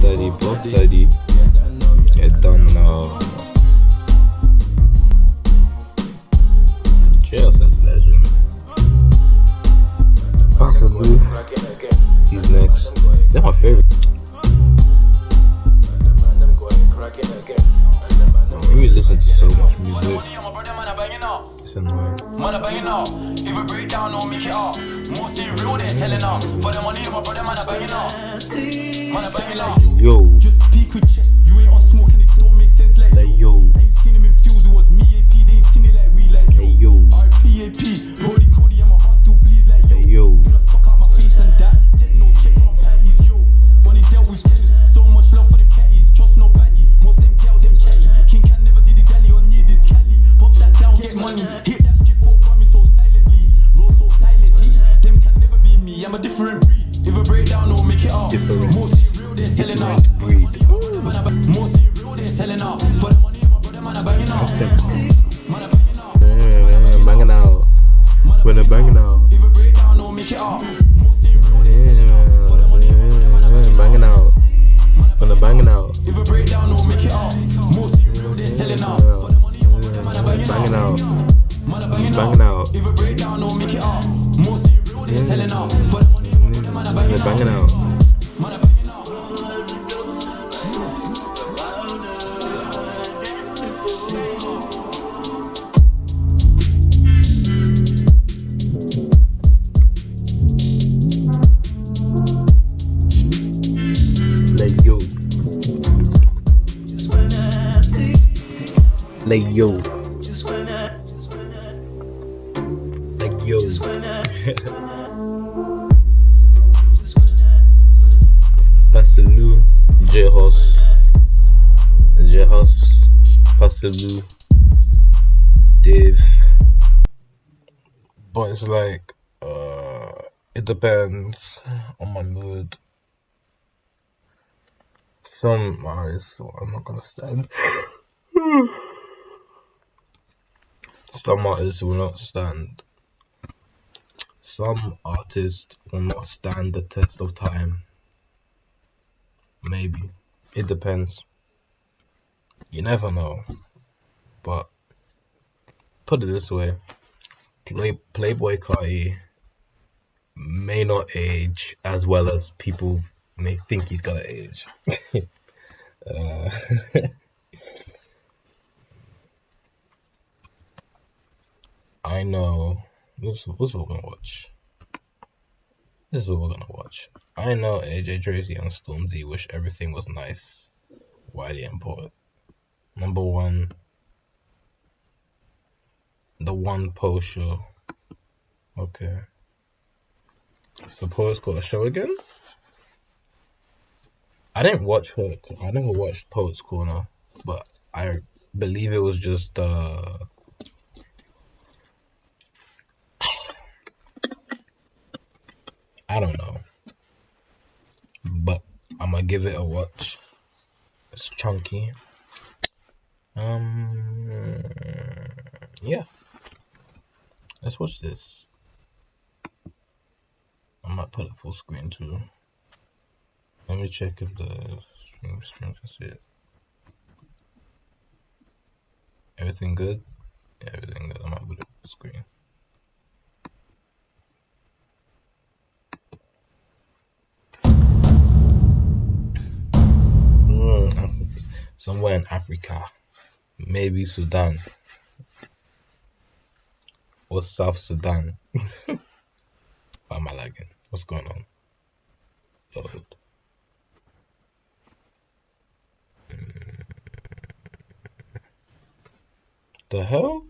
Steady. Get done now. Cheers, a legend. Possibly. He's next. They're my favorite. I really listen to so much music. It's annoying. If a breakdown or make it up, mostly real, they're telling up. For the money, my brother, man, I banging up. Man, I banging up. Yo. Just peek with chest. You ain't on smoke and it don't make sense like yo. I ain't seen him in fields, it was me AP. They ain't seen it like we like yo. RPAP. Cody, and my heart still bleeds like yo. Gonna fuck out my face and that. Take no check from patties, yo. Only dealt with tenants. So much love for them catties. Trust no baddie. Most them girl, them chatty. King can never did the galley or need this Cali. Puff that down, get money. Hit that strip or promise so silently. Roll so silently. Them can never be me. I'm a different breed. If a breakdown or make it up. Mostly real, they're selling up. Mostly real, they're selling up. For the money, my brother, man, I banging out. Man, I banging out. Banging out. When I'm banging out. If a breakdown or make it up. Mostly real, they're selling up. For the money, my brother, man, I banging out. When I'm banging out. If a breakdown or make it up. Mostly real, they're selling up. For the money, my brother, man, I banging out. Man, I banging out. If a breakdown or make it up. Mostly real, they're selling up. For the money, my brother, man, I banging out. Man, I banging out. Like yo. Pastor Lou, J-House, Pastor Lou, Dave. But it's like, it depends on my mood. Some artists I'm not gonna stand. Some artists will not stand. Some artists will not stand the test of time. Maybe. It depends. You never know. But put it this way. Playboy Carti may not age as well as people may think he's gonna age. I know. This is what we're gonna watch. I know AJ Tracy and Stormzy wish everything was nice, Wiley and Poet. Number one, the one post show. Okay. So Poet's got a show again? I didn't watch her. I never watched Poet's Corner, but I believe it was just I don't know, but I'm gonna give it a watch. It's chunky. Yeah. Let's watch this. I might put it full screen too. Let me check if the stream can see it. Everything good? Yeah, everything good. I might put it full screen. Somewhere in Africa, maybe Sudan or South Sudan. Why am I lagging? What's going on? Load. The hell?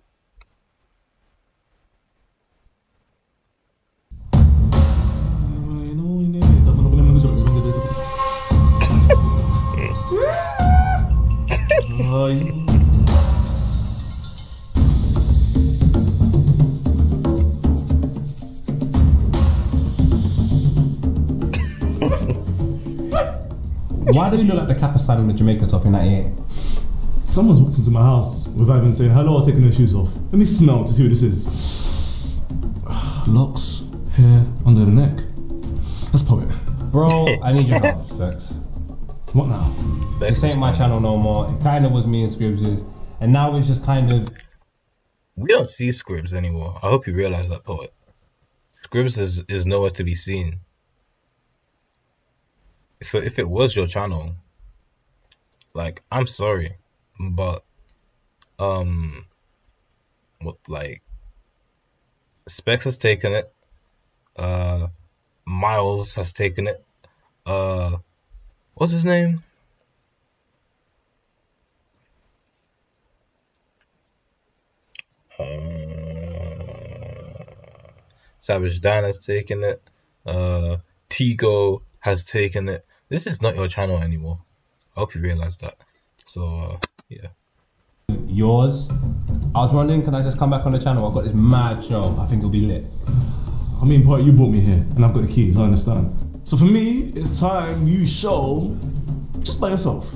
Why do we look like the Kappa side on the Jamaica top in 98? Someone's walked into my house without even saying hello or taking their shoes off. Let me smell to see what this is. Locks, hair, under the neck. That's poet. Bro, I need your help, Specs. What now? This ain't my channel no more. It kind of was me and Scribs', and now it's just kind of. We don't see Scribs anymore. I hope you realize that, poet. Scribs is nowhere to be seen. So if it was your channel, like, I'm sorry, but what, like, Specs has taken it. Miles has taken it. What's his name? Savage Dan has taken it. Tigo has taken it. This is not your channel anymore. I hope you realize that. So yeah. Yours. I was wondering, can I just come back on the channel? I've got this mad show. I think it'll be lit. I mean, part you brought me here, and I've got the keys. I understand. So for me, it's time you show just by yourself.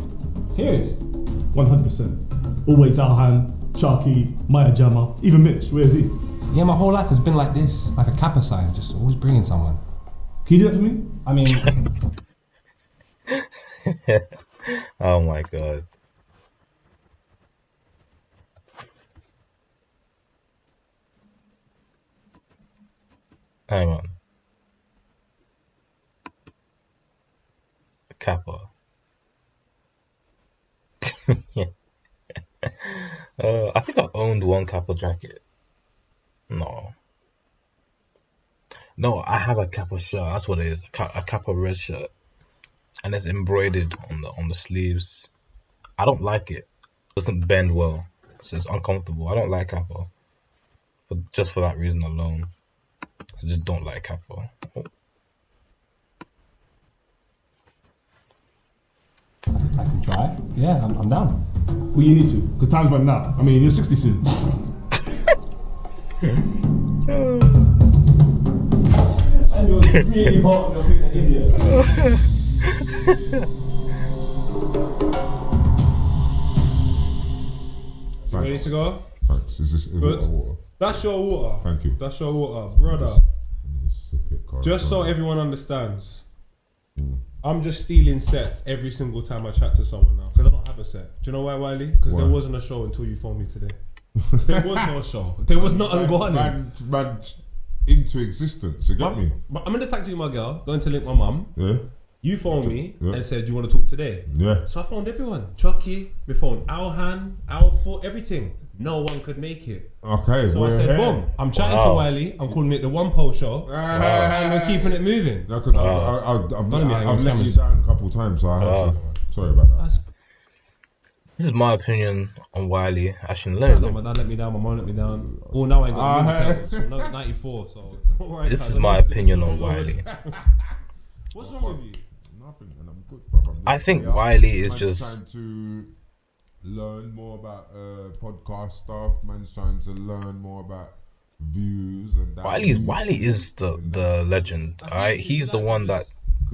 Serious? 100%. Always Alhan, Sharky, Maya Jama, even Mitch. Where is he? Yeah, my whole life has been like this, like a Kappa sign, just always bringing someone. Can you do that for me? I mean, Oh my god. Hang on. Kappa. I think I owned one Kappa jacket. No, I have a Kappa shirt. That's what it is. A Kappa red shirt, and it's embroidered on the sleeves. I don't like it. It doesn't bend well, so it's uncomfortable. I don't like Kappa, just for that reason alone. I just don't like Kappa. I can try. Yeah, I'm down. Well, you need to, because time's running out. I mean, you're 60 soon. And you're really hot and you're being an idiot. Ready to go? Thanks. Is this Good. water? That's your water. Thank you. That's your water, brother. Sip it, Carl. Just so everyone understands, I'm just stealing sets every single time I chat to someone now because I don't have a set. Do you know why, Wiley? Because there Why? wasn't a show until you phoned me today. There was no show. There was nothing going on. Man into existence. You get me? I'm in the taxi with my girl, going to link my mum. Yeah. You phoned me Yeah. and said you want to talk today. Yeah. So I phoned everyone. Chucky, we phoned Alhan, Alfo, everything. No one could make it. Okay. So I we're said, here. boom, I'm chatting to Wiley, I'm calling it the One Pole Show, and we're keeping it moving. No, because Don't let me hang I've on let you scammers. down a couple of times, so I had to. Sorry about that. That's, This is my opinion on Wiley. I shouldn't no, let my dad let me down, my mom let me down. Oh, now I ain't got the movie title, so no, 94, so don't worry. This guys, is I'm my used to this. opinion What's on wrong with Wiley. you? What's wrong with you? Nothing, and I'm good, bruv. I'm just I think stay up. Wiley is Man's just- trying to learn more about podcast stuff. Man's trying to learn more about views and that. Wiley is the legend. Alright, he's the one that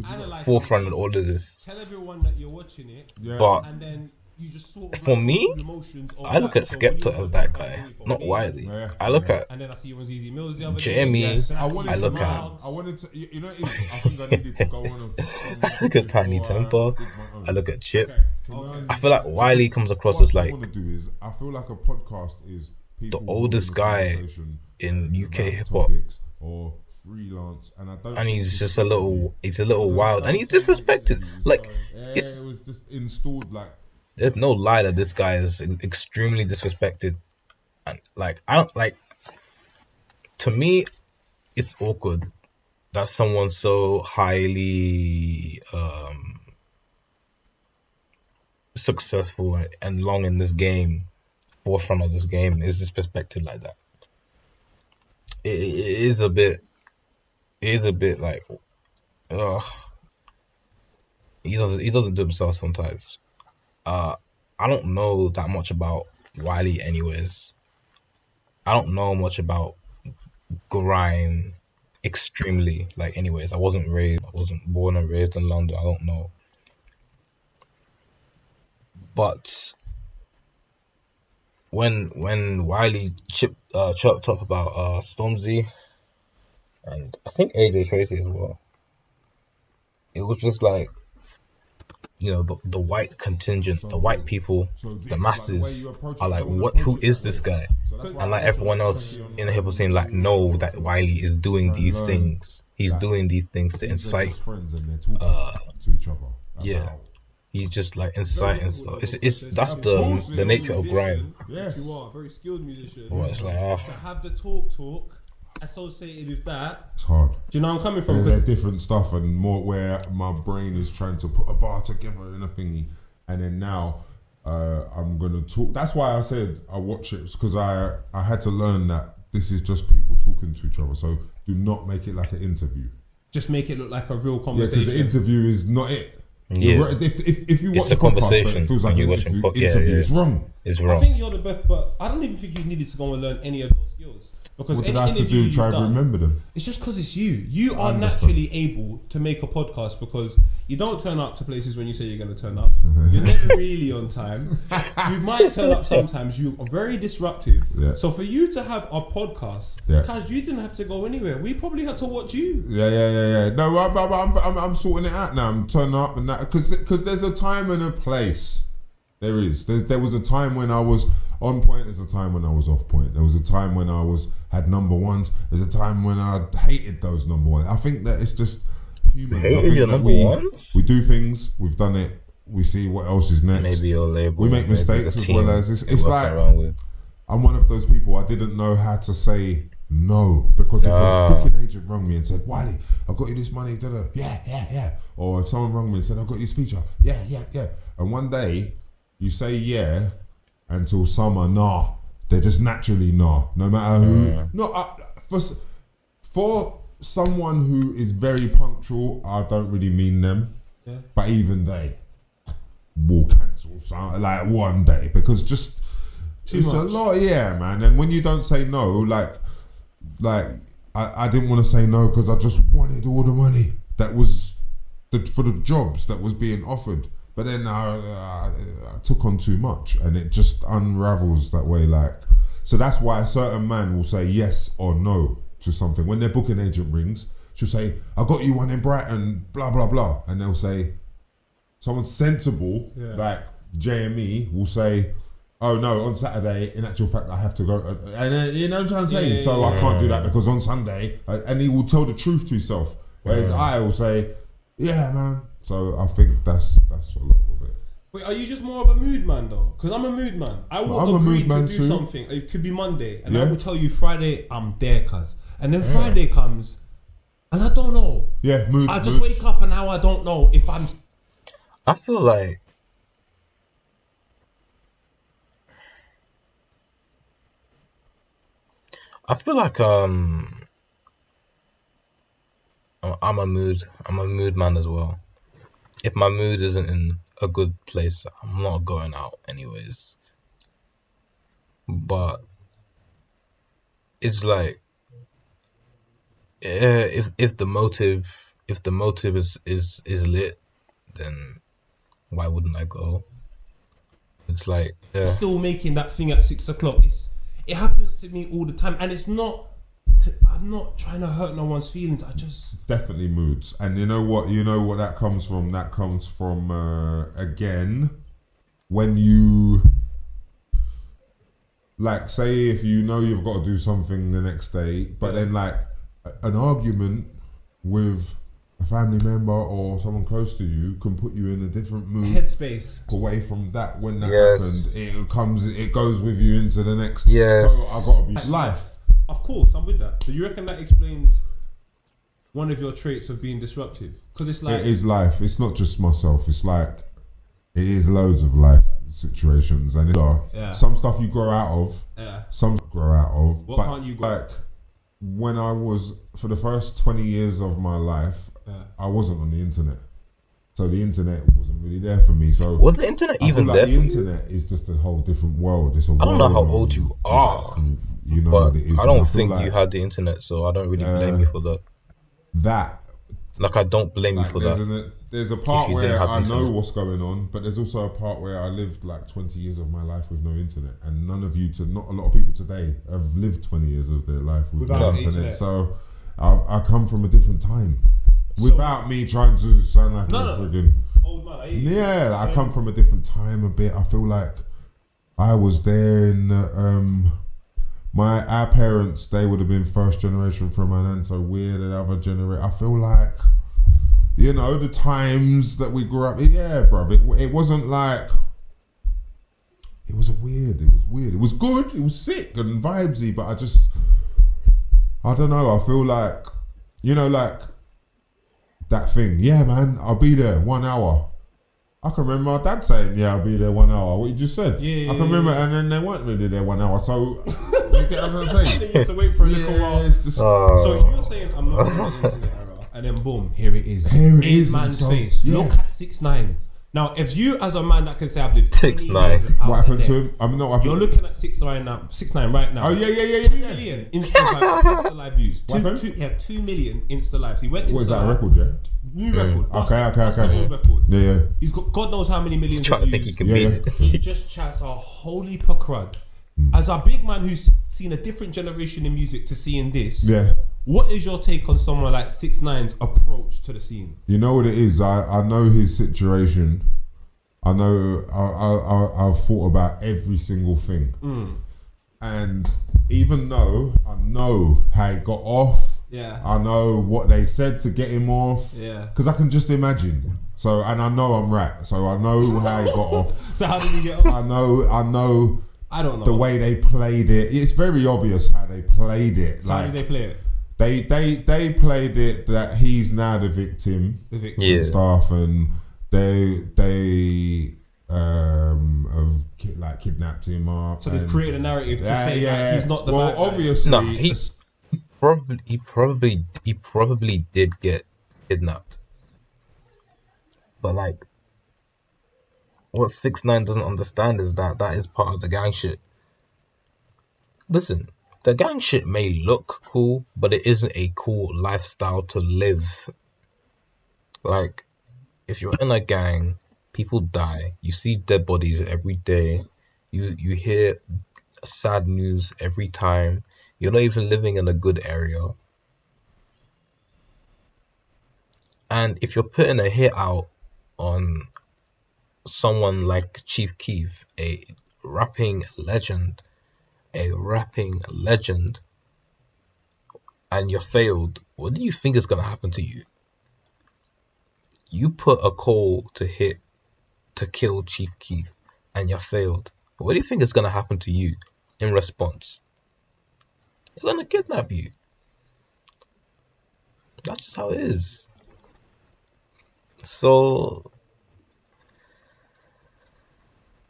Analyze forefronted it. all of this. Tell everyone that you're watching it, Yeah. But and then you just sort of For like me, go through the emotions of I look that. at So when you Skepta have as a that podcast guy, only for not me, Wiley. Yeah, I look yeah. at And then I see you on ZZ Mills the other Jamie. day. Yes, I see wanted I to, look Jamal. at- I wanted to, you know, I think I needed to go on. I look at Tiny Temper. I look at Chip. Okay. I feel like Wiley comes across What as I like want to do is, I feel like a podcast is people the oldest holding a guy conversation in UK about hip hop. topics or freelance, and I don't. And think he's this just is a little because wild, and he's disrespected. Like, yeah, it's it was just installed like. there's no lie that this guy is extremely disrespected, and like I don't like. To me, it's awkward that someone so highly successful and long in this game, forefront of this game, is disrespected like that. It is a bit. It is a bit like, he doesn't do himself sometimes. I don't know that much about Wiley, anyways. I don't know much about grime extremely, like, anyways. I wasn't born and raised in London. I don't know. But when Wiley chopped up about Stormzy and I think AJ Tracy as well, it was just like, the white contingent, the white people, the masses are like, who is this guy? And like everyone else in the hip hop scene like know that Wiley is doing these things. He's doing these things to incite. To each other. Yeah, he's just like inciting stuff. That's the nature of grime. Yes, you are a very skilled musician. Well, it's like, to have the talk associated with that, It's hard. do you know where I'm coming from? They're different stuff, and more where my brain is trying to put a bar together in a thingy, and then now I'm gonna talk. That's why I said I watch it, because I had to learn that this is just people talking to each other. So do not make it like an interview. Just make it look like a real Yeah, conversation. because the interview is not it. Yeah. If you watch the the podcast, conversation but it feels like when an you're watching interview, yeah. it's wrong. It's I wrong. think you're the best, but I don't even think you needed to go and learn any of those skills. Because What any did I have to interview do? you've Try to done, remember them. it's just because it's you. You are Understood. naturally able to make a podcast because you don't turn up to places when you say you're going to turn up. You're never really on time. You might turn up sometimes. You are very disruptive. Yeah. So for you to have a podcast, Yeah. because you didn't have to go anywhere. We probably had to watch you. Yeah. No, I'm sorting it out now. I'm turning up and that because there's a time and a place. There was a time when I was on point. There's a time when I was off point. There was a time when I had number ones. There's a time when I hated those number ones. I think that it's just human. Hated your number ones? We do things. We've done it. We see what else is next. Maybe your label. We make maybe mistakes the as team well as you it's work like around with. I'm one of those people. I didn't know how to say no because if a booking agent rang me and said, "Wiley, I've got you this money," yeah, or if someone rang me and said, "I've got you this feature," yeah, and one day you say yeah until some are nah. They're just naturally nah, no matter who. No, for someone who is very punctual, I don't really mean them, but even they will cancel like one day because just it's a lot, yeah, man. And when you don't say no, like I didn't want to say no because I just wanted all the money that was for the jobs that was being offered. But then I took on too much, and it just unravels that way. Like, so that's why a certain man will say yes or no to something. When their booking agent rings, she'll say, "I got you one in Brighton, blah blah blah," and they'll say, someone sensible like JME will say, "Oh no, on Saturday, in actual fact, I have to go," and you know what I'm trying to say. So I can't do that because on Sunday, and he will tell the truth to himself. Whereas I will say, "Yeah, man." So I think that's a lot of it. Wait, are you just more of a mood man though? Because I'm a mood man. I will agree to do something. It could be Monday, and I will tell you Friday I'm there, cuz. And then Friday comes, and I don't know. Yeah, mood. I just wake up and now I don't know if I'm. I feel like I'm a mood man as well. If my mood isn't in a good place, I'm not going out anyways. But it's like, if the motive is lit, then why wouldn't I go? It's like Still making that thing at 6 o'clock. It happens to me all the time, and it's not. I'm not trying to hurt no one's feelings. I just definitely moods, and you know what that comes from. That comes from again, when you like say if you know you've got to do something the next day, but then like an argument with a family member or someone close to you can put you in a different mood headspace away from that. When that happened, it goes with you into the next. So I gotta be life. Of course, I'm with that. Do you reckon that explains one of your traits of being disruptive? Because it's like it is life. It's not just myself. It's like it is loads of life situations, and some stuff you grow out of. Some grow out of. What can't you grow? Like when I was for the first 20 years of my life, I wasn't on the internet, so the internet wasn't really there for me. So was the internet even there? The internet is just a whole different world. It's a I don't know how old you are. You know but what it is. I don't think you had the internet, so I don't really blame you for that. I don't blame you for that. There's a part where I know what's going on, but there's also a part where I lived like 20 years of my life with no internet, and not a lot of people today have lived 20 years of their life without internet. So I come from a different time. Without me trying to sound like a friggin' old man. I hear you. Yeah, I come from a different time a bit. I feel like I was there in our parents, they would have been first generation from my nan, so we're the other generation. I feel like, you know, the times that we grew up, yeah, bruv, it wasn't like, it was weird. It was good, it was sick and vibesy, but I don't know, I feel like, you know, like that thing, yeah man, I'll be there 1 hour. I can remember my dad saying, yeah, I'll be there 1 hour. What you just said. Yeah, I can remember, and then they weren't really there 1 hour. So, you get what I'm saying? You have to wait for a little while. So if you're saying I'm not in the internet era, and then boom, here it is. Here it in is. man's So, face. yeah. Look at 6ix9ine. Now, if you as a man that can say I've lived 20 6ix9ine. years out What happened there, to him? I'm not. you're looking at 6ix9ine now. 6ix9ine right now. Oh yeah. 2 million Insta live views. What happened? He had 2 million Insta lives. He went Insta What is that, a live. record, yeah? New record. Okay. That's the old record. Yeah. He's got God knows how many millions Trying of to think he views. can Yeah, beat yeah. it. He just chats a holy crud. As a big man who's seen a different generation in music to seeing this, Yeah. what is your take on someone like 6ix9ine's approach to the scene? You know what it is? I know his situation. I know I've thought about every single thing. And even though I know how he got off, Yeah. I know what they said to get him off. Yeah. Because I can just imagine. So, and I know I'm right. So I know how he got off. So how did he get off? I know I don't know. the way they played it. It's very obvious how they played it. So how did they play it? They played it that he's now the victim. The victim. Yeah. And stuff, and they have kidnapped him up. So they've and- created a narrative to say that he's not the bad guy. obviously, No, he probably did get kidnapped. But like, what 6ix9ine doesn't understand is that is part of the gang shit. Listen, the gang shit may look cool, but it isn't a cool lifestyle to live. Like, if you're in a gang, people die. You see dead bodies every day. You hear sad news every time. You're not even living in a good area. And if you're putting a hit out on someone like Chief Keef, a rapping legend, and you failed, what do you think is going to happen to you? You put a call to hit to kill Chief Keef and you failed. What do you think is going to happen to you in response? They're going to kidnap you. That's just how it is. So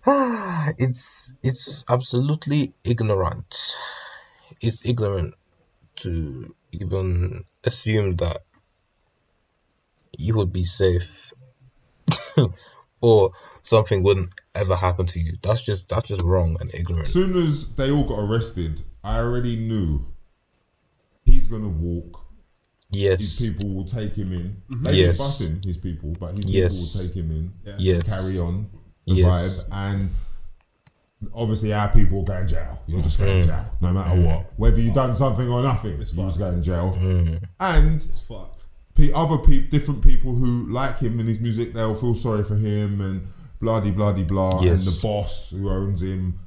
it's absolutely ignorant. It's ignorant to even assume that you would be safe or something wouldn't ever happen to you. That's just wrong and ignorant. as soon as they all got arrested, I already knew he's gonna walk. Yes. His people will take him in. They Yes. bus him, his people, but his Yes. people will take him in. Yes. Carry on the Yes. vibe, and obviously our people will go in jail. You're just going to jail, no matter what. Whether you've done something or nothing, you just go in jail. And It's fucked. different people who like him and his music, they'll feel sorry for him and blah de blah de blah. Yes. And the boss who owns him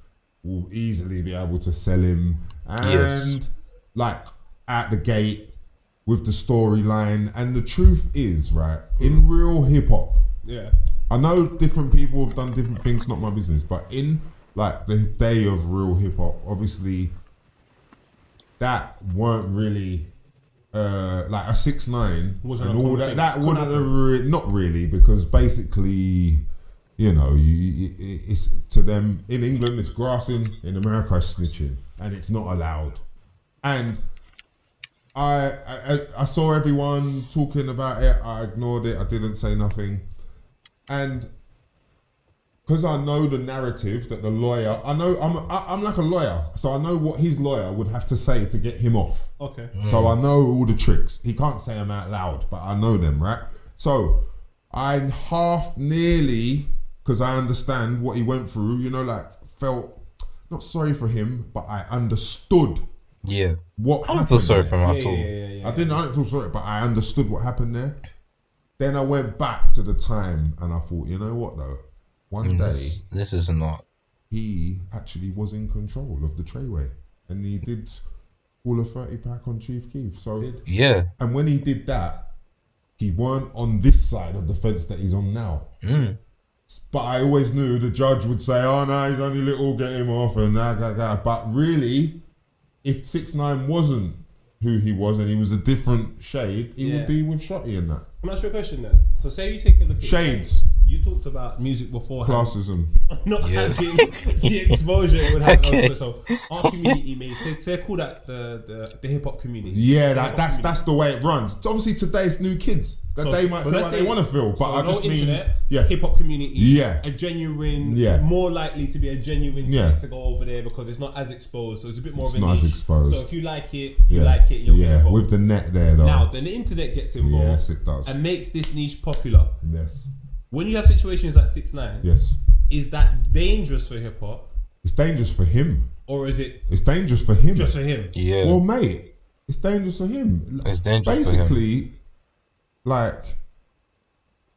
will easily be able to sell him. And Yes. like at the gate with the storyline. And the truth is, right, in real hip hop, Yeah. I know different people have done different things, not my business, but in like the day of real hip hop, obviously that weren't really like a 6ix9ine Wasn't and a all common that. thing. That wouldn't have not really, because basically, you know, it's to them in England it's grassing, in America it's snitching, and it's not allowed. And I saw everyone talking about it. I ignored it. I didn't say nothing. And because I know the narrative that the lawyer, I know I'm like a lawyer, so I know what his lawyer would have to say to get him off. Okay. So I know all the tricks. He can't say them out loud, but I know them, right? So I nearly, because I understand what he went through, you know, like felt not sorry for him, but I understood Yeah. what I don't happened feel sorry there. for him at all. I don't feel sorry, but I understood what happened there. Then I went back to the time and I thought, you know what though? One day This is not. he actually was in control of the Treyway, and he did all a 30 pack on Chief Keef. So Yeah. and when he did that, he weren't on this side of the fence that he's on now. But I always knew the judge would say, "Oh no, he's only little, get him off," and that. But really, if 6ix9ine wasn't who he was and he was a different shade, he would be with Shotty and that. Can I ask you a question then? So say you take a look at Shades. You talked about music before. Classism. Not having the exposure it would have. Okay. So our community, mate, say call that the hip hop community. Yeah, that's the way it runs. So obviously today's new kids that they might feel like they want to feel, but I just mean hip hop community. A genuine, more likely to be a genuine thing to go over there because it's not as exposed. So it's a bit more of a niche. Exposed. So if you like it, you like it. You'll get involved. With the net there though. Now then the internet gets involved. Yes, it does. And makes this niche popular. Yes. When you have situations like 6ix9ine, is that dangerous for hip hop? It's dangerous for him. Or is it? It's dangerous for him. Just for him. Yeah. Well, mate, it's dangerous for him. It's dangerous Basically, for him. like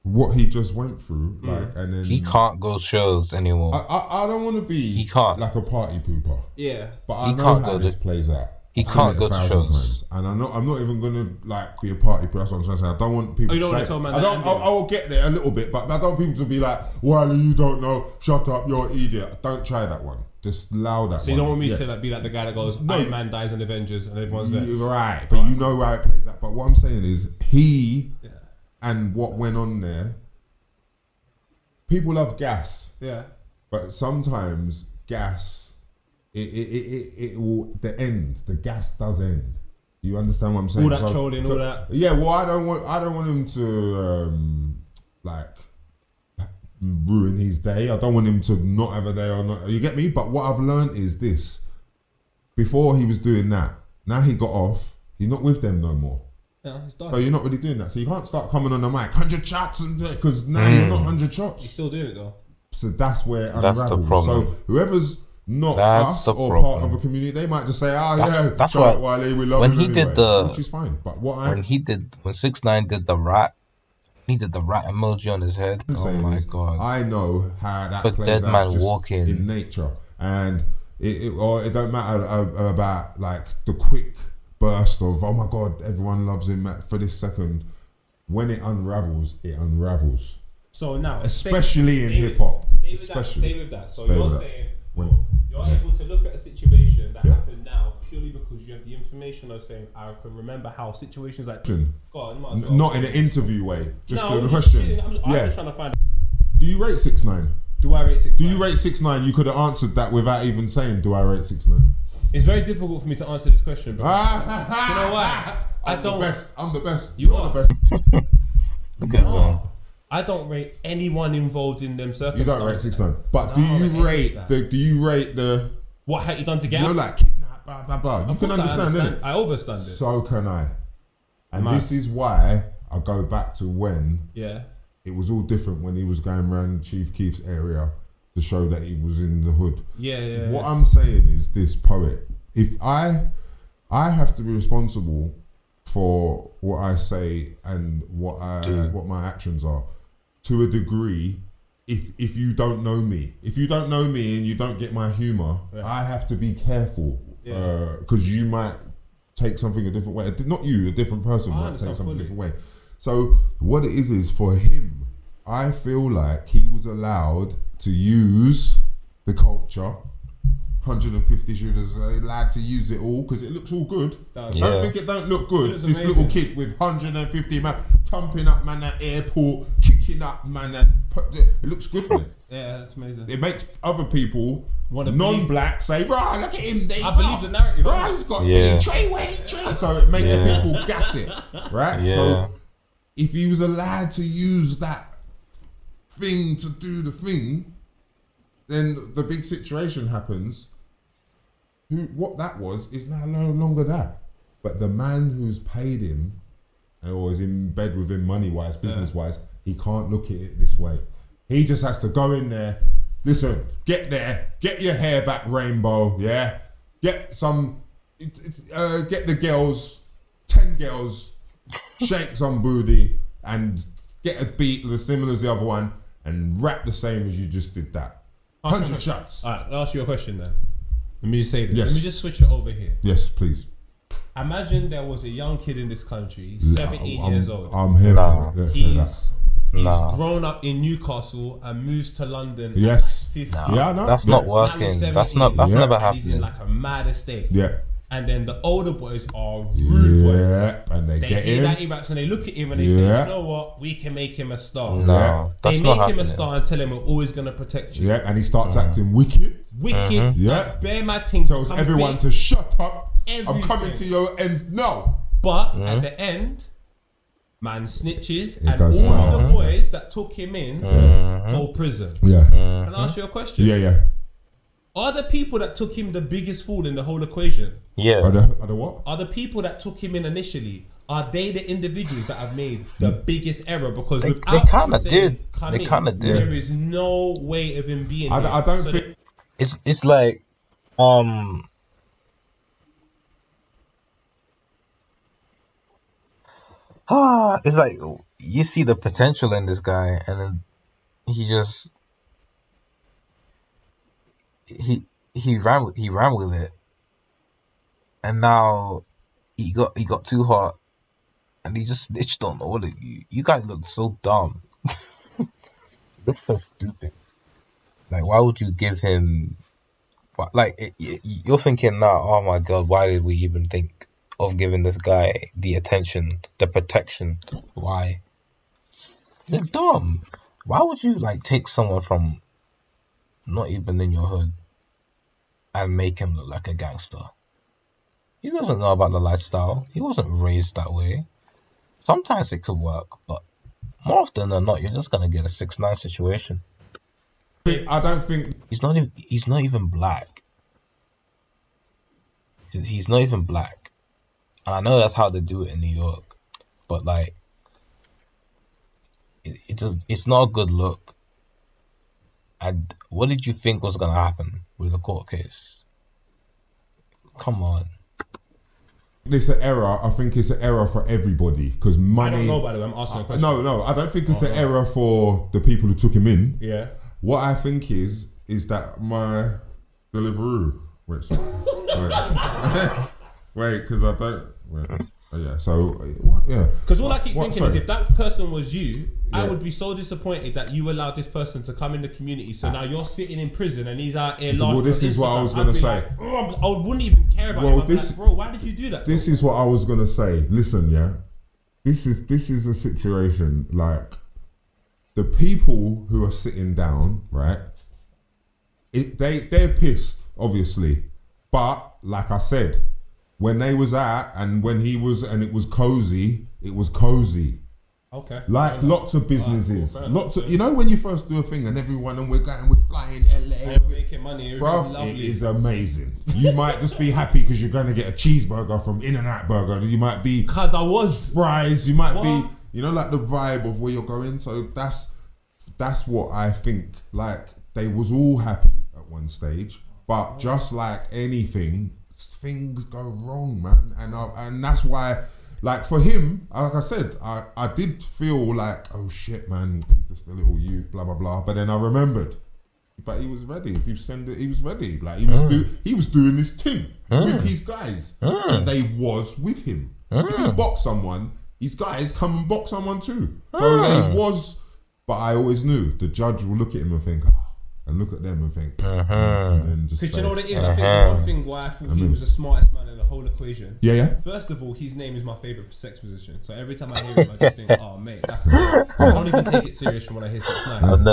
what he just went through, like, and then He can't go shows anymore. I don't want to be He can't. like a party pooper. Yeah. But I He know can't how go this to- plays out. He I've seen can't it go a to thousand shows. times. And I'm not even gonna like be a party pooper. That's what I'm trying to say. I don't want people. You don't to want say, to tell man I that don't. I will get there a little bit, but I don't want people to be like, "Wiley, you don't know. Shut up, you're an idiot." Don't try that one. Just allow that. So you don't want me to say like be like the guy that goes, Iron Man dies in Avengers and everyone's there. You're right, but you know how it plays out. But what I'm saying is he and what went on there. People love gas. Yeah. But sometimes gas, it will the gas does end. You understand what I'm saying? All that trolling, all that. Yeah, well, I don't want him to like ruin his day. I don't want him to not have a day or not. You get me? But what I've learned is this: before he was doing that, now he got off. He's not with them no more. Yeah, it's done. So you're not really doing that. So you can't start coming on the mic 100 shots and because now you're not 100 shots. He's still doing it though. So that's where it That's unravels. the problem. So whoever's not That's us the or problem. part of a community, they might just say, That's shout why out Wiley, we love when him he anyway, did the- which is fine. But what When 6ix9ine did the rat, he did the rat emoji on his head. I'm Oh saying my is, god. I know how that But plays dead out man just walking. in nature, and it don't matter about like the quick burst of oh my god, everyone loves him for this second. When it unravels, it unravels. So now, Especially in stay with- hip-hop. Stay with Especially. that. Stay with that. So Stay you're with that. saying When- you're able to look at a situation that Yeah. happened now purely because you have the information of saying I can remember how situations like Question. go on, you might as well. Not in an interview way, just No, a I'm question. kidding. I'm just trying to find. Do you rate 6ix9ine? Do I rate 6ix9ine? Do you rate 6ix9ine? You could have answered that without even saying, "Do I rate 6ix9ine?" It's very difficult for me to answer this question, but do you know why? I don't. I'm the best. You You're are. the best. Look at that. I don't rate anyone involved in them You circumstances. don't rate 6ix9ine, but No, do you I rate hate that. the? Do you rate the? What had you done to get You know, out? like kidnap, blah blah blah. You Of can course I understand, innit? I overstand it. So can I. And Mad. this is why I go back to when Yeah. it was all different when he was going around Chief Keef's area to show that he was in the hood. Yeah. What I'm saying is this, poet. If I have to be responsible for what I say and what my actions are, to a degree. If you don't know me, and you don't get my humor, I have to be careful because you might take something a different way. Not you, a different person might take something a different way. So what it is for him, I feel like he was allowed to use the culture. 150 shooters, allowed to use it all because it looks all good. Does. I don't think it don't look good. looks This amazing. little kid with 150 man thumping up man at airport, kicking up man, and it looks good, man. Yeah, that's amazing. It makes other people, Wanna non-black, say, "Right, look at him." I believe the narrative. Right, he's got Yeah. Treyway. So it makes people gas it, right? Yeah. So if he was allowed to use that thing to do the thing, then the big situation happens. What that was is now no longer that. But the man who's paid him or is in bed with him money-wise, business-wise, he can't look at it this way. He just has to go in there, listen, get there, get your hair back rainbow, yeah? Get the girls, 10 girls, shake some booty and get a beat the similar as the other one, and rap the same as you just did that. 100 shots. Alright, I'll ask you a question then. Let me just say this. Yes. Let me just switch it over here. Yes, please. Imagine there was a young kid in this country, 17 years old. I'm here. Nah. For it. Yeah, say that. He's Nah. grown up in Newcastle and moves to London. Yes. At 50. Nah, Yeah, I know. that's Yeah. not working. That's not. That's Yeah. never And he's in happening. like a mad estate. Yeah. And then the older boys are rude boys. Yeah. And they get hear in. that he raps and they look at him and they say, Yeah. you know what, we can make him a star. No, They that's make not him happening. a star and tell him we're always gonna protect you. Yeah, and he starts acting wicked. Wicked, Yeah. bare mad things. Tells become everyone big. to shut up. I'm Everything. coming to your end now. But at the end, man snitches, and does. all the boys that took him in go prison. Yeah. Can I ask you a question? Yeah. Are the people that took him the biggest fool in the whole equation? Yeah. Are the what? Are the people that took him in initially? Are they the individuals that have made the biggest error? Because They without kinda them saying, did. "Come They in," kinda did. There is no way of him being. I here. don't So think. It's like it's like you see the potential in this guy, and then he ran with it, and now he got too hot, and he just snitched on all of you. You guys look so dumb. Look so stupid. Like, why would you give him? Like, you're thinking now, oh my god, why did we even think of giving this guy the attention, the protection? Why? It's dumb. Why would you like take someone from not even in your hood and make him look like a gangster? He doesn't know about the lifestyle. He wasn't raised that way. Sometimes it could work, but more often than not, you're just gonna get a 6ix9ine situation. I don't think. He's not even black. He's not even black. And I know that's how they do it in New York. But like it's not a good look. And what did you think was gonna happen with the court case? Come on. It's an error. I think it's an error for everybody because money. I don't know, by the way. I'm asking a question. No, I don't think it's an error for the people who took him in. Yeah. What I think is that my Deliveroo. Wait, sorry. Wait, because I don't. Wait. Yeah. So what? Yeah. Because all I keep thinking is, sorry. if that person was you, I Yeah. would be so disappointed that you allowed this person to come in the community. So now you're sitting in prison and he's out here laughing. Well, this on is what I Instagram. was gonna I'd be say. like, oh, I wouldn't even care about Well, him. I'd be this- like, bro, why did you do that? This is what I was gonna say. Listen, yeah. This is a situation like the people who are sitting down, right? They're pissed, obviously, but like I said, when they was out and when he was and it was cozy. Okay. Like lots of businesses, Fair lots of when you first do a thing and everyone and we're flying LA. And we're making money. It was Bruv, lovely. it is amazing. You might just be happy because you're going to get a cheeseburger from In-N-Out Burger. You might be Because I was. fries. You might What? be, like the vibe of where you're going. So that's what I think. Like they was all happy at one stage, but just like anything, things go wrong, man. And that's why. Like for him, like I said, I did feel like, oh shit, man, he's just a little youth, blah blah blah. But then I remembered, but he was ready. He was ready. Like he was doing this thing with his guys, and they was with him. If he boxed someone, his guys come and box someone too. So they was. But I always knew the judge will look at him and think, and look at them and think, and then just. Because say, you know what it is? I think the one thing why I thought he was the smartest man in the whole equation. Yeah. First of all, his name is my favourite sex position. So every time I hear him, I just think, oh, mate, that's I don't even take it serious from when I hear 6ix9ine.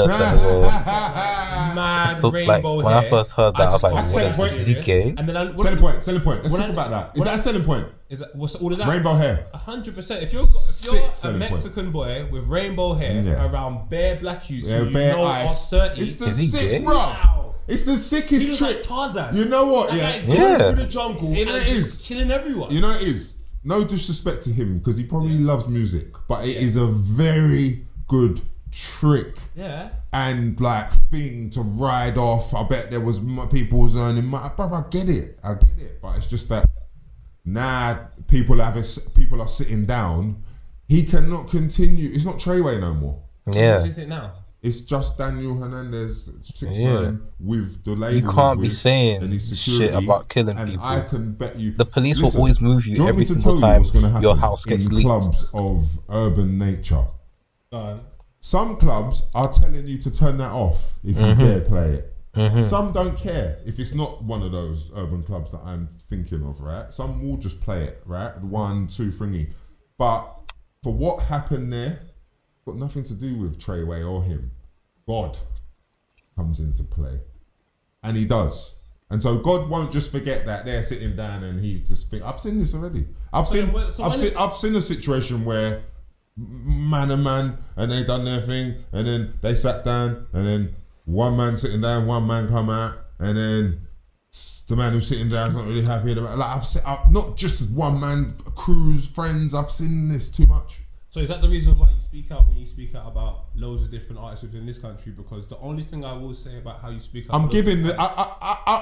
Mad So, rainbow like, hair. when I first heard that, I was like, just what can't is- take it is he serious. gay? And then Selling point. Let's when talk I- about that. Is when that I- a selling point? Is that, what's all of that? Rainbow hair. 100%. If you're Sick a selling point. Mexican boy with rainbow hair Yeah. around bare black youths Yeah, who you bare know eyes. are 30, It's the Is he sick, gay? bro. wow. It's the sickest He looks trick. like Tarzan. You know what? That Yeah. guy's going Yeah. through the jungle You know and it just is. killing everyone. You know it is. No disrespect to him because he probably loves music, but it is a very good trick Yeah. and like thing to ride off. I bet there was people was earning money. Bro, I get it, but it's just that now people are sitting down he cannot continue. It's not Treyway no more. What is it now? It's just Daniel Hernandez 6ix9ine with the label. You can't be and saying his shit about killing and people. I can bet you The police Listen, will always move do you you want every me to single tell you time what's gonna happen your house gets in leaked. clubs of urban nature? Go on. Some clubs are telling you to turn that off if you dare play it. Some don't care if it's not one of those urban clubs that I'm thinking of, right? Some will just play it, right? 1, 2, thingy. But for what happened there, got nothing to do with Treyway or him. God comes into play, and he does. And so God won't just forget that they're sitting down and he's just thinking. I've seen this already. I've seen a situation where man and they done their thing, and then they sat down, and then one man sitting down, one man come out, and then the man who's sitting down is not really happy about. Like I've not just one man, crews, friends. I've seen this too much. So is that the reason why you speak out when you speak out about loads of different artists within this country? Because the only thing I will say about how you speak out,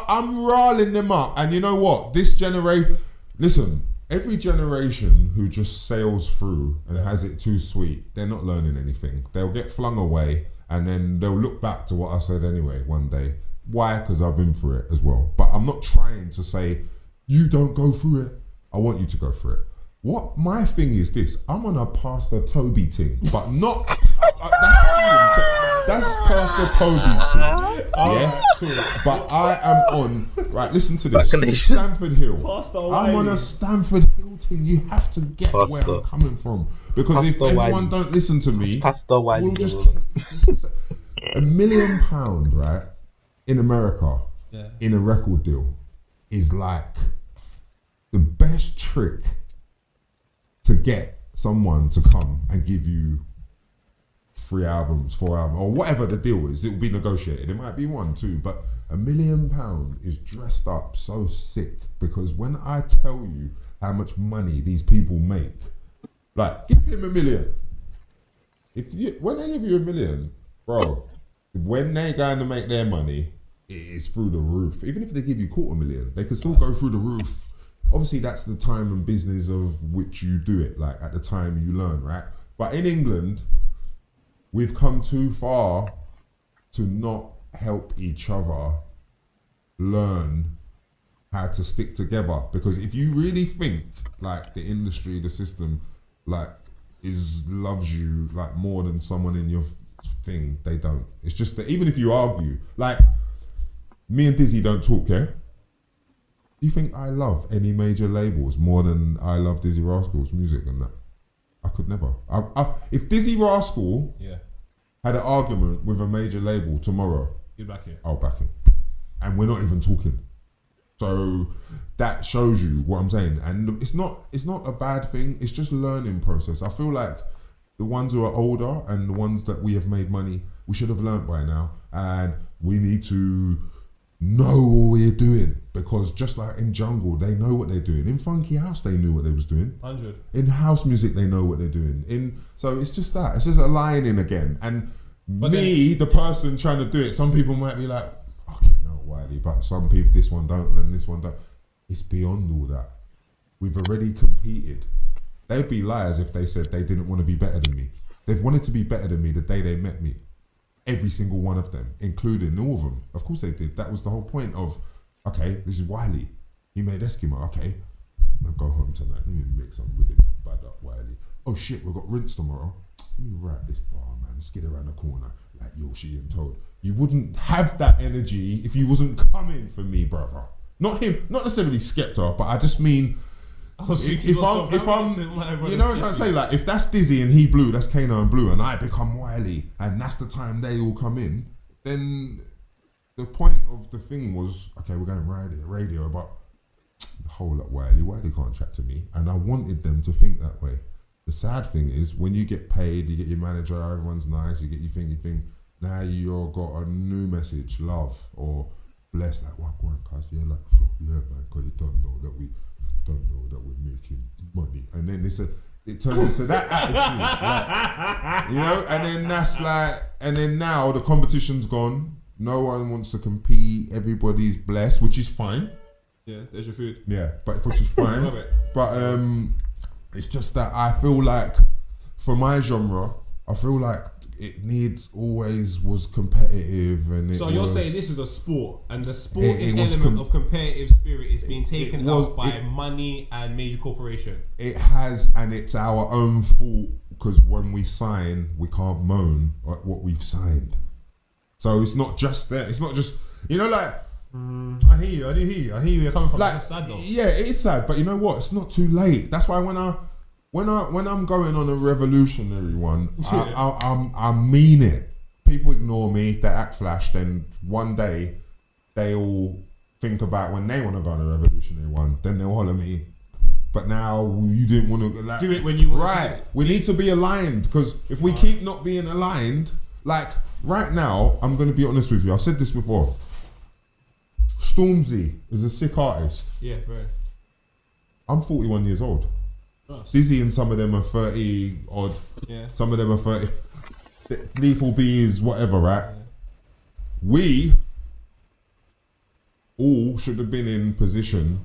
I'm riling them up, and you know what? This generation, listen. Every generation who just sails through and has it too sweet, they're not learning anything. They'll get flung away, and then they'll look back to what I said anyway one day. Why? Because I've been through it as well. But I'm not trying to say you don't go through it. I want you to go through it. What my thing is this: I'm on a Pastor Toby thing, but not. That's Pastor Toby's thing. Yeah, cool. But I am on. Right, listen to this. Stamford Hill. I'm on a Stamford Hill thing. You have to get where I'm coming from, because if everyone don't listen to me, we'll just £1 million, right, in America, in a record deal, is like the best trick to get someone to come and give you 3 albums, 4 albums, or whatever the deal is. It will be negotiated. It might be 1, 2, but £1 million is dressed up so sick, because when I tell you how much money these people make, like, give him $1 million. When they give you $1 million, bro, when they're going to make their money, it is through the roof. Even if they give you $250,000, they can still go through the roof. Obviously, that's the time and business of which you do it, like at the time you learn, right? But in England, we've come too far to not help each other learn how to stick together. Because if you really think like the industry, the system, like loves you like more than someone in your thing, they don't. It's just that even if you argue, like me and Dizzy don't talk, yeah? Do you think I love any major labels more than I love Dizzy Rascal's music and that? I could never. If Dizzy Rascal had an argument with a major label tomorrow, you'd back it. I'll back it. And we're not even talking. So that shows you what I'm saying. And it's not a bad thing. It's just learning process. I feel like the ones who are older and the ones that we have made money, we should have learned by now. And we need to know what we're doing, because just like in jungle, they know what they're doing. In funky house, they knew what they was doing. 100. In house music, they know what they're doing. So it's just that. It's just aligning again. And the person trying to do it, some people might be like, okay, no, Wiley, but some people, this one don't, and this one don't. It's beyond all that. We've already competed. They'd be liars if they said they didn't want to be better than me. They've wanted to be better than me the day they met me. Every single one of them, including all of them. Of course they did. That was the whole point of, okay, this is Wiley. He made Eskimo. Okay, I'm gonna go home tonight. Let me make some rhythm to bad up Wiley. Oh shit, we've got Rinse tomorrow. Let me write this bar, man. Skid around the corner like Yoshi and Toad. You wouldn't have that energy if you wasn't coming for me, brother. Not him, not necessarily Skepta, but I just mean, if I'm, you know what I'm trying to say? Like, if that's Dizzy and he blue, that's Kano and blue, and I become Wiley, and that's the time they all come in, then the point of the thing was, okay, we're going radio, but hold up, Wiley can't chat to me, and I wanted them to think that way. The sad thing is, when you get paid, you get your manager, everyone's nice, you get your thing, now you've got a new message, love, or bless, like, what, cuz, yeah, like, yeah, man, cause you don't know that we're making money, and then it turned into that attitude, like, you know, and then that's like, and then now the competition's gone, no one wants to compete, everybody's blessed, which is fine. Yeah, there's your food. Yeah, but which is fine. But it's just that I feel like for my genre, I feel like it always was competitive, and so you're saying this is a sport, and the sporting element of competitive spirit is being taken out by money and major corporation. It has, and it's our own fault, because when we sign, we can't moan at what we've signed. So it's not just that. It's not just, you know, like. I hear you. I do hear you. I hear you. You're coming from. Like, it's sad though. Yeah, it is sad, but you know what? It's not too late. That's why when I'm going on a revolutionary one, I mean it. People ignore me, they act flash, then one day they all think about when they want to go on a revolutionary one, then they'll holler at me. But now you didn't want to like, do it when you want right. to. We need to be aligned, because if we keep not being aligned, like right now, I'm going to be honest with you. I said this before. Stormzy is a sick artist. Yeah, very. I'm 41 years old. Nice. Dizzy and some of them are 30 odd. Yeah. Some of them are 30. Lethal B is whatever, right? Yeah. We all should have been in position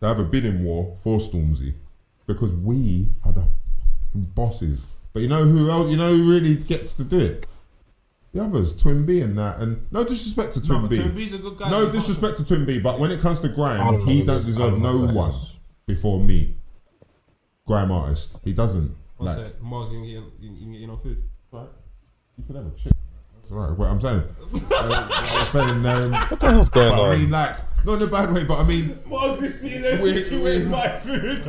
to have a bidding war for Stormzy, because we are the bosses. But you know who else? You know who really gets to do it? The others, Twin B and that, and no disrespect to Twin B. Twin B's a good guy. No disrespect to Twin B, but when it comes to grime, he don't deserve no one before me. Grime artist, he doesn't. One sec, Mark's you get no food. Right, you can have a shit. That's right. What I'm saying. What the hell's going on? I mean, like, not in a bad way, but I mean, Mark's is sitting there. Where's my food?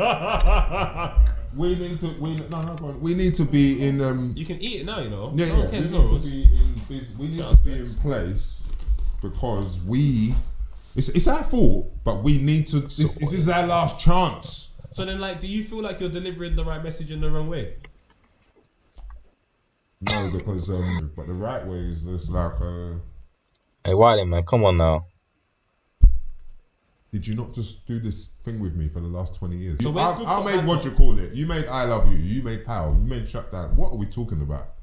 We need to be in. You can eat it now, you know. Yeah, no one cares, we need to be in place, because it's our fault, but we need to. This is our last chance. So then, like, do you feel like you're delivering the right message in the wrong way? No, because but the right way is just like. Hey, Wiley, man, come on now. Did you not just do this thing with me for the last 20 years? So I made what you call it. You made I Love You. You made Power. You made Shut Down. What are we talking about?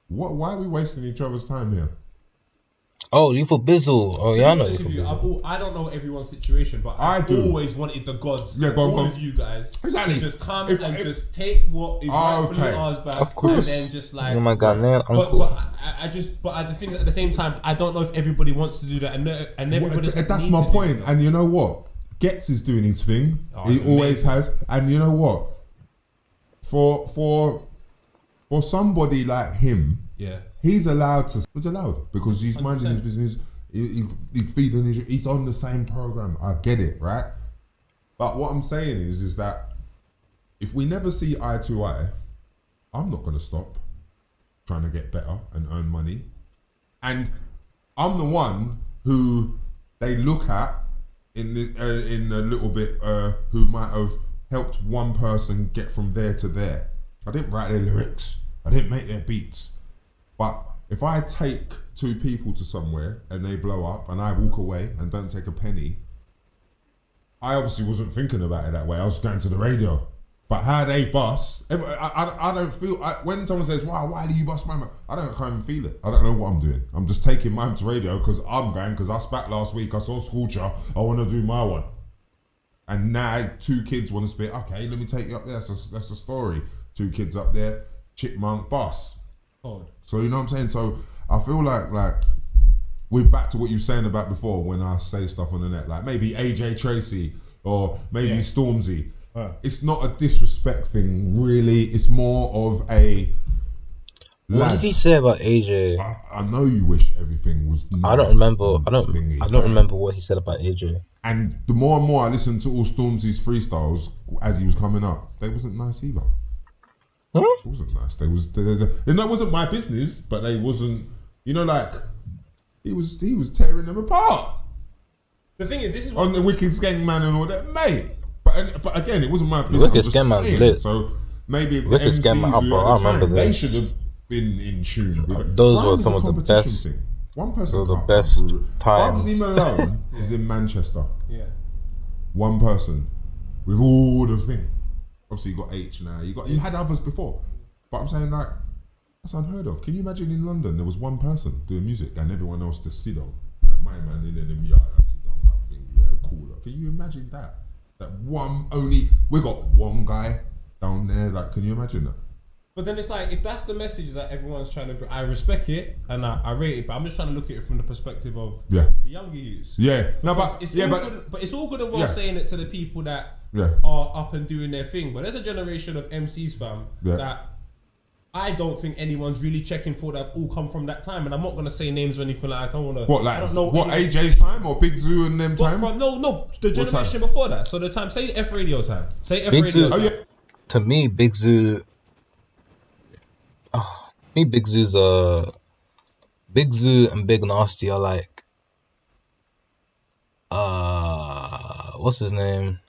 Why are we wasting each other's time here? Oh, Lethal Bizzle. Oh, yeah, I know Lethal Bizzle. I don't know everyone's situation, but I always wanted the gods, all of you guys, to just come and just take what is rightfully ours back, of course. and then just like. Oh my God, man, but I think at the same time, I don't know if everybody wants to do that, and everybody. That's my point. And you know what? Getz is doing his thing. He always has. And you know what? For somebody like him. Yeah. He's allowed to. It's allowed because he's 100%. Minding his business. He's feeding his. He's on the same program. I get it, right? But what I'm saying is that if we never see eye to eye, I'm not going to stop trying to get better and earn money. And I'm the one who they look at in a little bit who might have helped one person get from there to there. I didn't write their lyrics. I didn't make their beats. But if I take two people to somewhere and they blow up and I walk away and don't take a penny, I obviously wasn't thinking about it that way. I was going to the radio. But how they bust, I don't feel, when someone says, wow, why do you bust my man? I can't even feel it. I don't know what I'm doing. I'm just taking mine to radio because I'm going, because I spat last week, I saw Scorcher, I want to do my one. And now two kids want to spit, okay, let me take you up there. That's a story. Two kids up there, Chipmunk, bus. So you know what I'm saying? So I feel like we're back to what you were saying about before when I say stuff on the net, like maybe AJ Tracy or maybe Stormzy. It's not a disrespect thing, really. It's more of a. What did he say about AJ? I know you wish everything was. Nice. I don't remember. I don't remember what he said about AJ. And the more and more I listened to all Stormzy's freestyles as he was coming up, they wasn't nice either. Huh? It wasn't nice. And that wasn't my business, but they wasn't. You know, like he was tearing them apart. The thing is, this is on the Wicked Gang Man and all that, mate. But again, it wasn't my business. Wicked Gang Man lit. So maybe if the Wicked MCs Gang Man up, who bro, at I the remember time, they this. should have been in tune with it. Those Grime were is some a of the competition best. thing. One person. So the can't best rule it. times. Bugsy Malone is in Manchester. Yeah. One person with all the thing. Obviously, you got H now. You had others before, but I'm saying like that's unheard of. Can you imagine in London there was one person doing music and everyone else just sit on? Like my man in them yard, I sit down, that thing, yeah, cooler. Can you imagine that? That we got one guy down there. Like, can you imagine that? But then it's like, if that's the message that everyone's trying to, I respect it and I rate it, but I'm just trying to look at it from the perspective of the younger youths. Yeah, no, but It's yeah, all but good, but it's all good and well saying it to the people that Yeah. are up and doing their thing. But there's a generation of MCs, fam, that I don't think anyone's really checking for, that have all come from that time. And I'm not gonna say names or anything like that. I don't wanna. what, like, I don't know what, AJ's time or Big Zoo and them time? No, the generation before that. So the time, say F Radio time. Say F Big Radio Zoo. time. Oh yeah. To me, Big Zoo. Big Zoo's Big Zoo and Big Nasty are like, what's his name?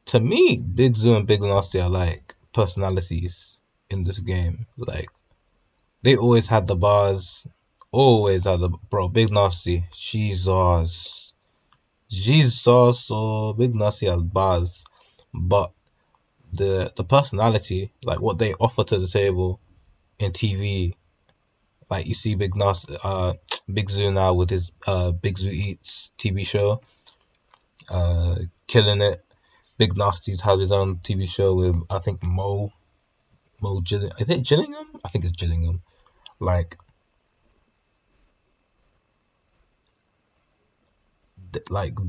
To me, Big Zoo and Big Nasty are like personalities in this game. Like, they always had the bars. Always had the bro. Big Nasty, Jesus. So Big Nasty has bars, but the personality, like what they offer to the table in TV, like you see Big Nasty, Big Zoo now with his Big Zoo Eats TV show, killing it. Big Nasty's had his own TV show with, I think, Mo Gillingham. Is it Gillingham? I think it's Gillingham. Like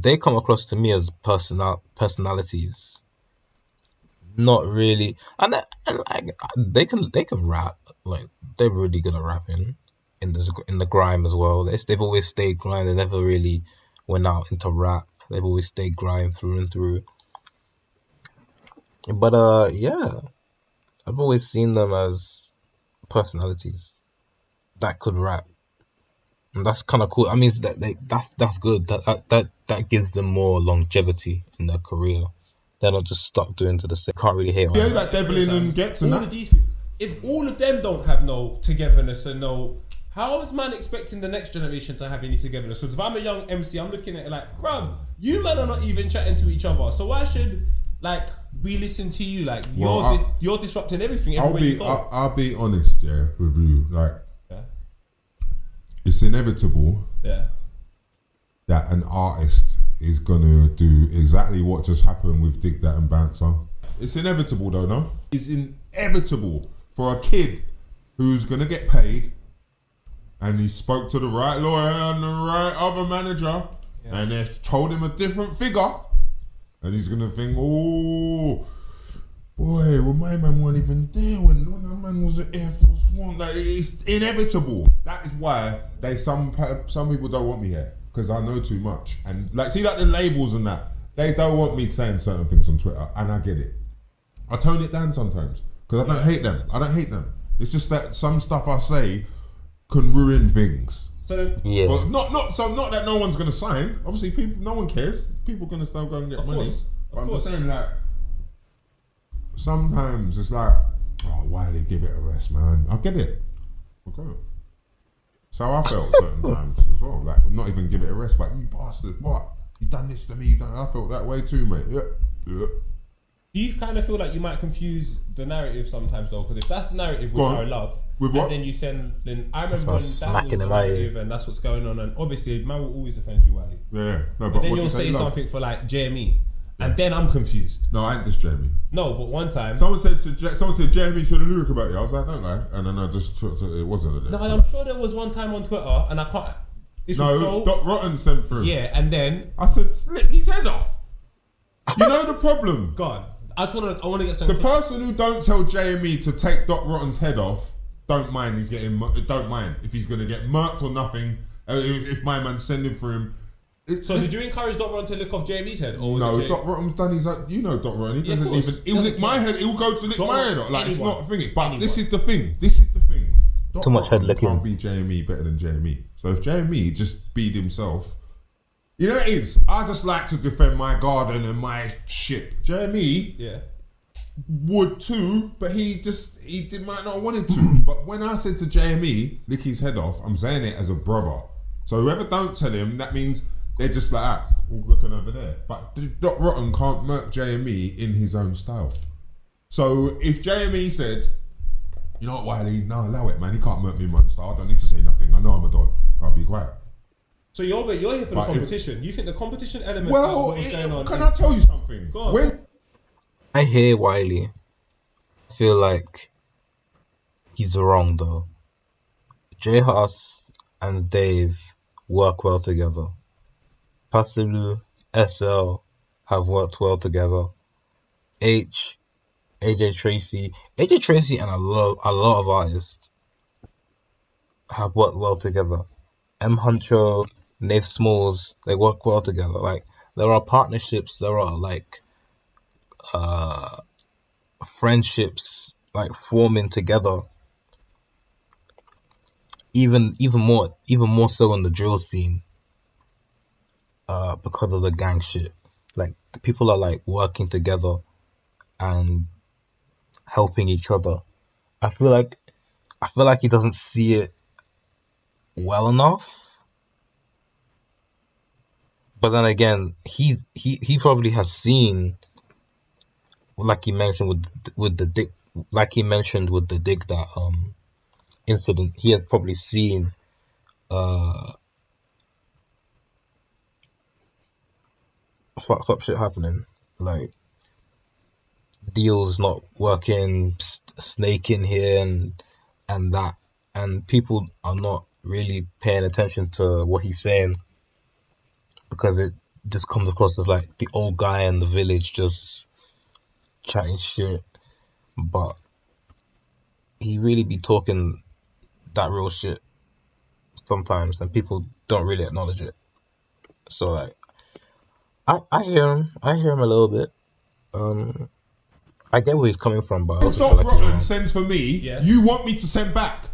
they come across to me as personalities, not really, and like they can rap, like they're really good at rapping in the grime as well. They've always stayed grime. They never really went out into rap. They've always stayed grime through and through. But yeah, I've always seen them as personalities that could rap. And that's kind of cool. I mean, that's good. That gives them more longevity in their career. They're not just stuck doing to the same. Can't really hate on Yeah, them. like Devlin and Gets and All that. of these people, if all of them don't have no togetherness and no, how is man expecting the next generation to have any togetherness? Because if I'm a young MC, I'm looking at it like, bruv, you man are not even chatting to each other. So why should like we listen to you? Like you're disrupting everything. I'll be honest, yeah, with you. Like, it's inevitable that an artist is gonna do exactly what just happened with Dig That and Bouncer. It's inevitable though, no? It's inevitable for a kid who's gonna get paid and he spoke to the right lawyer and the right other manager and they've told him a different figure and he's gonna think, oh boy, well my man wasn't even there when my man was at Air Force One. Like, it's inevitable. That is why some people don't want me here, because I know too much. And like, see, like the labels and that, they don't want me saying certain things on Twitter, and I get it. I tone it down sometimes because I don't hate them. It's just that some stuff I say can ruin things. So yeah, but not that no one's gonna sign. Obviously, no one cares. People gonna still go and get money. But I'm just saying, like, sometimes it's like, oh, Wiley, give it a rest, man. I get it. Okay. So I felt certain times as well, like, not even give it a rest, but you bastard, what? You done this to me, I felt that way too, mate. Yeah. do you kind of feel like you might confuse the narrative sometimes though? Because if that's the narrative which I love, with what? and then you send, then I remember when that was the smacking him out narrative and that's what's going on, and obviously man will always defend you, Wiley. Yeah, no, But but then what you'll you say love? something for like JME, and then I'm confused. No, I ain't just Jamie. No, but one time, Someone said Jamie said a lyric about you. I was like, don't lie, and then I just took it wasn't a lyric. no, I'm sure there was one time on Twitter, and I can't. This was No, so, Doc Rotten sent through. yeah, and then I said, slick his head off. You know the problem? God, I want to get The something. person who don't tell JME to take Doc Rotten's head off, don't mind if he's gonna get murked or nothing. If my man's sending for him. So did you encourage Doc Ron to lick off JME's head? Or was No, it Doc Rotten's done his own. You know Doc Rotten. He Yeah, of doesn't course. even. He'll lick my head. He'll go to lick Doc my head. Rotten, Like, it's anyone. not a thing. But Anyone. this is the thing. Doc Too much head Rotten licking. can't be JME better than JME. So if JME just beat himself, you know what it is. I just like to defend my garden and my shit. JME. Yeah. Would too, but he might not have wanted to. But when I said to JME, lick his head off, I'm saying it as a brother. So whoever don't tell him, that means they're just like, looking over there. But Doc Rotten can't murk JME in his own style. So if JME said, you know what, Wiley, no, allow it, man, he can't murk me in my own style, I don't need to say nothing, I know I'm a don, I'll be quiet. So you're here for the But if- competition. You think the competition element out of Well, what's going on? can I tell you something? Go on. When I hear Wiley. I feel like he's wrong though. J Huss and Dave work well together. Pasilu, SL have worked well together. AJ Tracy and a lot of artists have worked well together. M Huncho, Nate Smalls, they work well together. Like there are partnerships, there are like friendships like forming together. Even more so in the drill scene. Because of the gang shit. Like the people are like working together and helping each other. I feel like he doesn't see it well enough. But then again, he probably has seen, like he mentioned with the dick, that incident. He has probably seen fucked up shit happening, like deals not working, snaking here and that, and people are not really paying attention to what he's saying because it just comes across as like the old guy in the village just chatting shit, but he really be talking that real shit sometimes, and people don't really acknowledge it. So like, I hear him a little bit. I get where he's coming from, but I also feel like he's Rotten wrong. sends for me, Yeah. you want me to send back?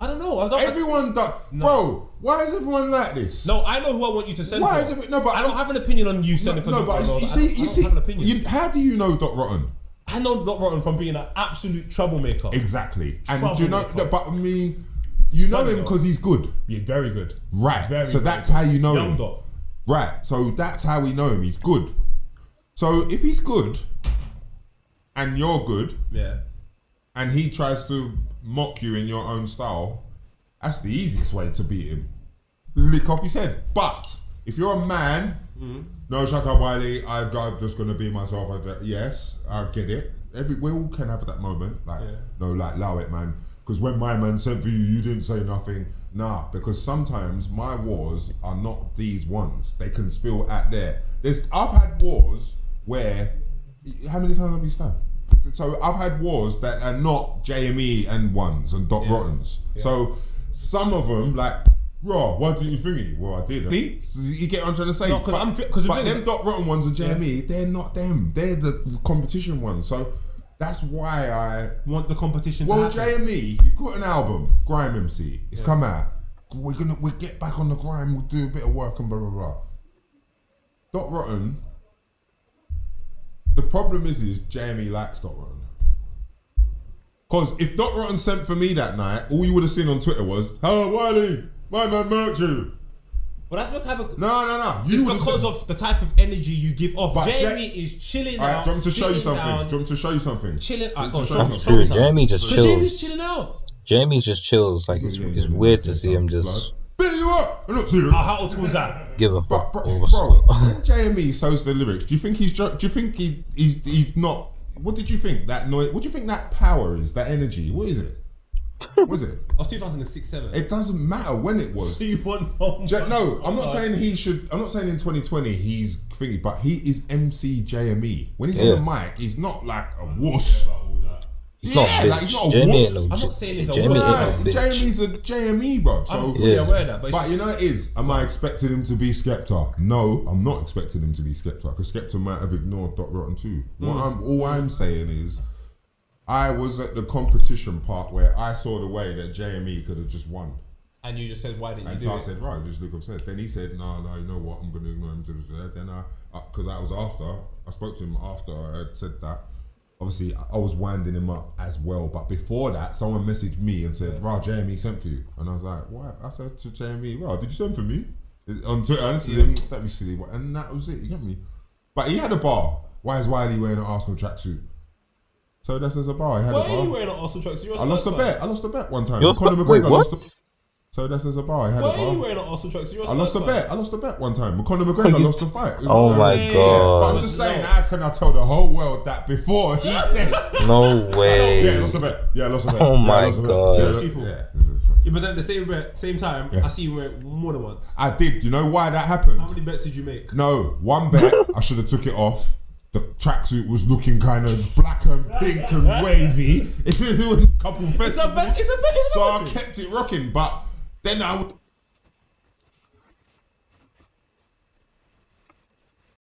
I don't know. Everyone does. Bro, why is everyone like this? No, I know who I want you to send. Why for. is it? No, but I don't have an opinion on you sending for. No, Doc but Rotten. you I see, don't have an opinion. how do you know Doc Rotten? I know Doc Rotten from being an absolute troublemaker. Exactly. And do you know? Troublemaker. But I mean, you know Funny him though. because he's good, Yeah, very good. right? Very, So very that's good. how you know Young him, Doc. right? So that's how we know him. He's good. So if he's good, and you're good, Yeah. and he tries to mock you in your own style, that's the easiest way to beat him. Lick off his head. But if you're a man, no, shut up, Wiley. I'm just gonna be myself. Yes, I get it. We all can have that moment. Like, no, like, allow it, man. Because when my man sent for you, you didn't say nothing. Nah, because sometimes my wars are not these ones. They can spill out there. I've had wars where, how many times have you stabbed? So I've had wars that are not JME and ones and Doc Rottens. Yeah. So some of them, like, raw, why didn't you thingy? Well, I did. See? So you get what I'm trying to say? No, because But them Doc Rotten ones and JME, they're not them. They're the competition ones. So that's why I Want the competition well, to happen. JME, you got an album, Grime MC. It's come out. We'll get back on the grime. We'll do a bit of work and blah blah blah. Doc Rotten. The problem is JME likes Doc Rotten. Because if Doc Rotten sent for me that night, all you would have seen on Twitter was, "Oh, Wiley, my man murked you." Well, that's what type of. No. It's would've because said- of the type of energy you give off. But Jamie is chilling Alright, out. do you want me to show you sitting something? down, Do you want me to show you something? Chilling. Do you Go on, want me to show me. That's Show me true. something. Jamie just But chills. Jamie's chilling out. Jamie's just chills. Like it's weird to see him just Beat you up! I'm not serious. How old was that? give a But fuck bro, over bro, stuff. when JME shows the lyrics, do you think do you think he's not? What did you think that noise? What do you think that power is? That energy? What is it? What is it? Of 2006-7. It doesn't matter when it was. So you want no? No, I'm not saying he should. I'm not saying in 2020 he's thingy, but he is MC JME. When he's on the mic, he's not like a wuss. He's not a bitch. like he's not a Jamie wuss. ain't no I'm bitch. not saying he's a Jamie wuss. ain't no bitch. JME's a JME, bro. So I'm fully aware of that, but, But you know it is. Am I expecting him to be Skepta? No, I'm not expecting him to be Skepta because Skepta might have ignored Doc Rotten too. All I'm saying is, I was at the competition part where I saw the way that JME could have just won. and you just said, why didn't you And do so I it? said, right, just look upset. Then he said, no, you know what, I'm going to ignore him to the Then because I was after, I spoke to him after I had said that. Obviously, I was winding him up as well. But before that, someone messaged me and said, "Rah, Jamie sent for you." And I was like, "What?" I said to Jamie, "Rah, did you send for me?" On Twitter, and I said, "Let me see." And that was it. You get me? But he had a bar. Why is Wiley wearing an Arsenal tracksuit? So that's as a bar. He had Why a bar. are you wearing an Arsenal tracksuit? You're a I lost a Spurs fan. bet. I lost a bet one time. You're Conor Wait, McGregor what? lost So that's as a bar. I had Why a are you bar. wearing an Arsenal track? So I lost a bet. I lost a bet one time. Conor Oh, McGregor you- lost a fight. Oh my Yeah, God. But I'm just saying, how can I tell the whole world that before he says? No way. Yeah, lost a bet. Yeah, lost a bet. Oh Yeah, my lost a bet. God. Yeah, People. yeah. Yeah, but then at the same time, Yeah. I see you wear it more than once. I did. You know why that happened? How many bets did you make? No, one bet I should have took it off. The tracksuit was looking kind of black and pink and wavy. It was a couple festivals. It's a bet. So I kept it rocking, but then I would